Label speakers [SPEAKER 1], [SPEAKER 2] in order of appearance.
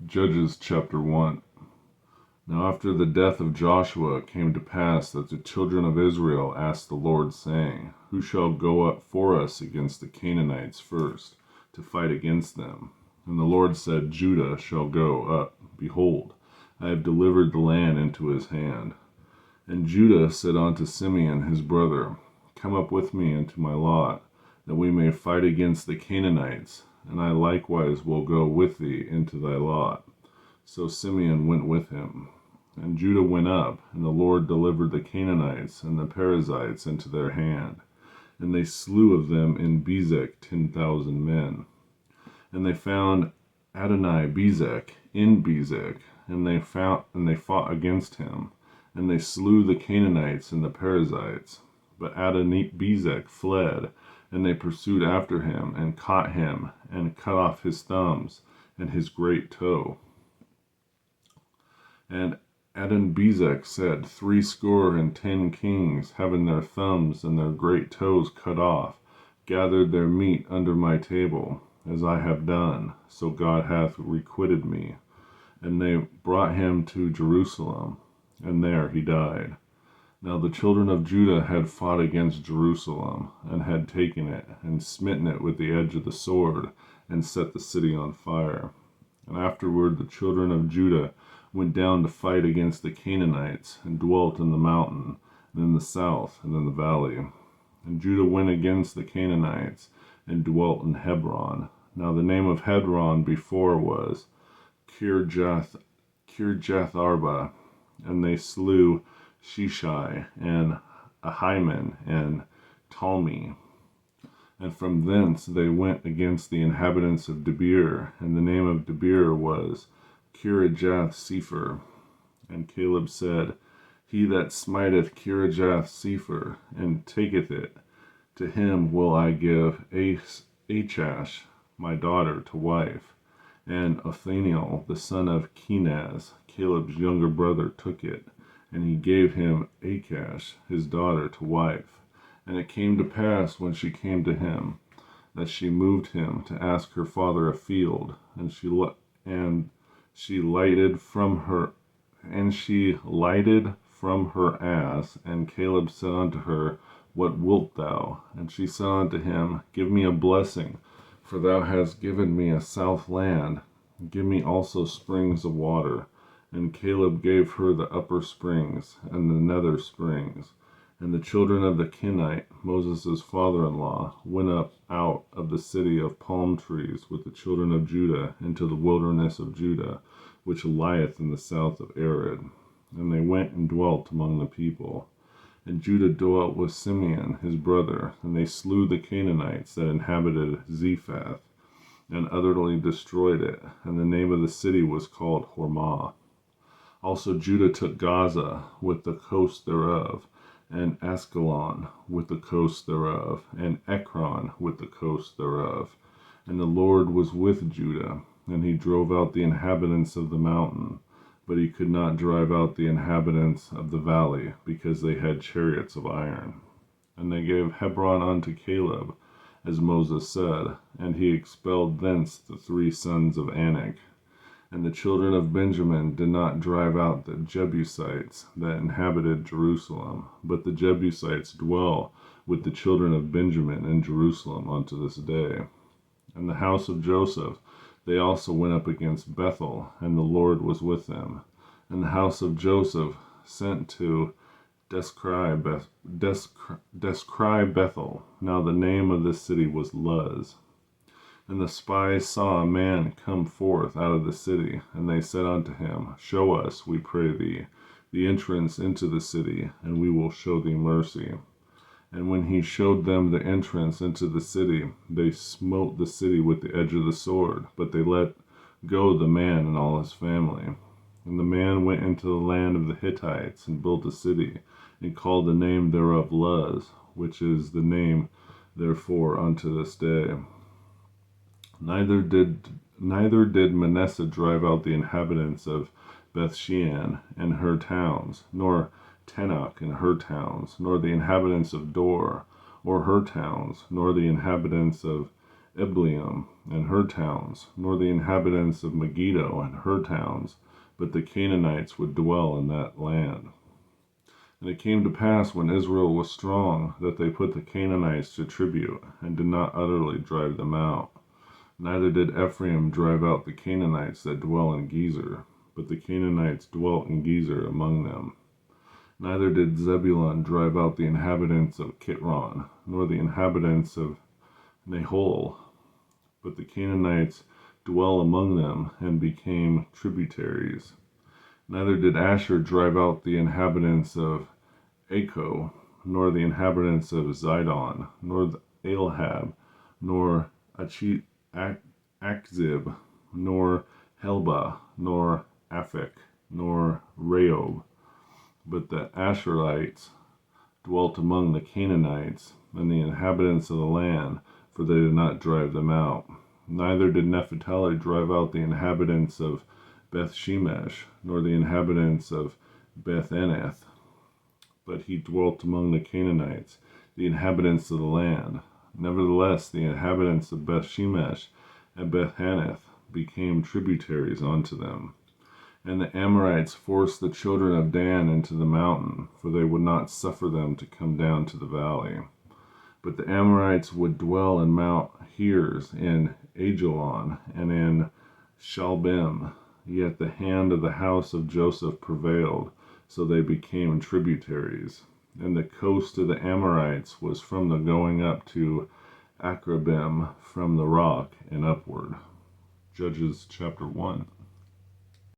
[SPEAKER 1] Judges chapter 1. Now after the death of Joshua it came to pass that the children of Israel asked the Lord, saying, Who shall go up for us against the Canaanites first, to fight against them? And the Lord said, Judah shall go up. Behold, I have delivered the land into his hand. And Judah said unto Simeon his brother, Come up with me into my lot, that we may fight against the Canaanites, and I likewise will go with thee into thy lot. So Simeon went with him. And Judah went up, and the Lord delivered the Canaanites and the Perizzites into their hand. And they slew of them in Bezek 10,000 men. And they found Adoni-Bezek in Bezek, and they fought against him, and they slew the Canaanites and the Perizzites. But Adoni-Bezek fled, and they pursued after him, and caught him, and cut off his thumbs and his great toe. And Adoni-Bezek said, 70 kings, having their thumbs and their great toes cut off, gathered their meat under my table, as I have done, so God hath requited me. And they brought him to Jerusalem, and there he died. Now the children of Judah had fought against Jerusalem, and had taken it, and smitten it with the edge of the sword, and set the city on fire. And afterward the children of Judah went down to fight against the Canaanites, and dwelt in the mountain, and in the south, and in the valley. And Judah went against the Canaanites, and dwelt in Hebron. Now the name of Hebron before was Kirjath-arba, and they slew Sheshai, and Ahiman, and Talmi. And from thence they went against the inhabitants of Debir, and the name of Debir was Kirijath-sepher. And Caleb said, He that smiteth Kirijath-sepher, and taketh it, to him will I give Achash, my daughter, to wife. And Othniel, the son of Kenaz, Caleb's younger brother, took it, and he gave him Achash, his daughter, to wife. And it came to pass, when she came to him, that she moved him to ask her father a field, and she lighted from her ass. And Caleb said unto her, What wilt thou? And she said unto him, Give me a blessing, for thou hast given me a south land. Give me also springs of water. And Caleb gave her the upper springs and the nether springs. And the children of the Kenite, Moses' father-in-law, went up out of the city of palm trees with the children of Judah into the wilderness of Judah, which lieth in the south of Arad. And they went and dwelt among the people. And Judah dwelt with Simeon his brother, and they slew the Canaanites that inhabited Zephath, and utterly destroyed it. And the name of the city was called Hormah. Also Judah took Gaza with the coast thereof, and Askelon with the coast thereof, and Ekron with the coast thereof. And the Lord was with Judah, and he drove out the inhabitants of the mountain, but he could not drive out the inhabitants of the valley, because they had chariots of iron. And they gave Hebron unto Caleb, as Moses said, and he expelled thence the 3 sons of Anak. And the children of Benjamin did not drive out the Jebusites that inhabited Jerusalem, but the Jebusites dwell with the children of Benjamin in Jerusalem unto this day. And the house of Joseph, they also went up against Bethel, and the Lord was with them. And the house of Joseph sent to descry Bethel. Now the name of this city was Luz. And the spies saw a man come forth out of the city, and they said unto him, Show us, we pray thee, the entrance into the city, and we will show thee mercy. And when he showed them the entrance into the city, they smote the city with the edge of the sword, but they let go the man and all his family. And the man went into the land of the Hittites, and built a city, and called the name thereof Luz, which is the name therefore unto this day. Neither did Manasseh drive out the inhabitants of Bethshean and her towns, nor Tanakh and her towns, nor the inhabitants of Dor or her towns, nor the inhabitants of Ebleam and her towns, nor the inhabitants of Megiddo and her towns, but the Canaanites would dwell in that land. And it came to pass, when Israel was strong, that they put the Canaanites to tribute, and did not utterly drive them out. Neither did Ephraim drive out the Canaanites that dwell in Gezer, but the Canaanites dwelt in Gezer among them. Neither did Zebulun drive out the inhabitants of Kitron, nor the inhabitants of Nahol, but the Canaanites dwell among them, and became tributaries. Neither did Asher drive out the inhabitants of Acco, nor the inhabitants of Zidon, nor Alhab, nor Achzib, nor Helba, nor Aphek, nor Rehob. But the Asherites dwelt among the Canaanites and the inhabitants of the land, for they did not drive them out. Neither did Naphtali drive out the inhabitants of Beth Shemesh, nor the inhabitants of Beth Anath, but he dwelt among the Canaanites, the inhabitants of the land. Nevertheless, the inhabitants of Beth Shemesh and Beth Anath became tributaries unto them. And the Amorites forced the children of Dan into the mountain, for they would not suffer them to come down to the valley. But the Amorites would dwell in Mount Heres, in Ajalon, and in Shalbim. Yet the hand of the house of Joseph prevailed, so they became tributaries. And the coast of the Amorites was from the going up to Akrabim, from the rock and upward. Judges chapter 1.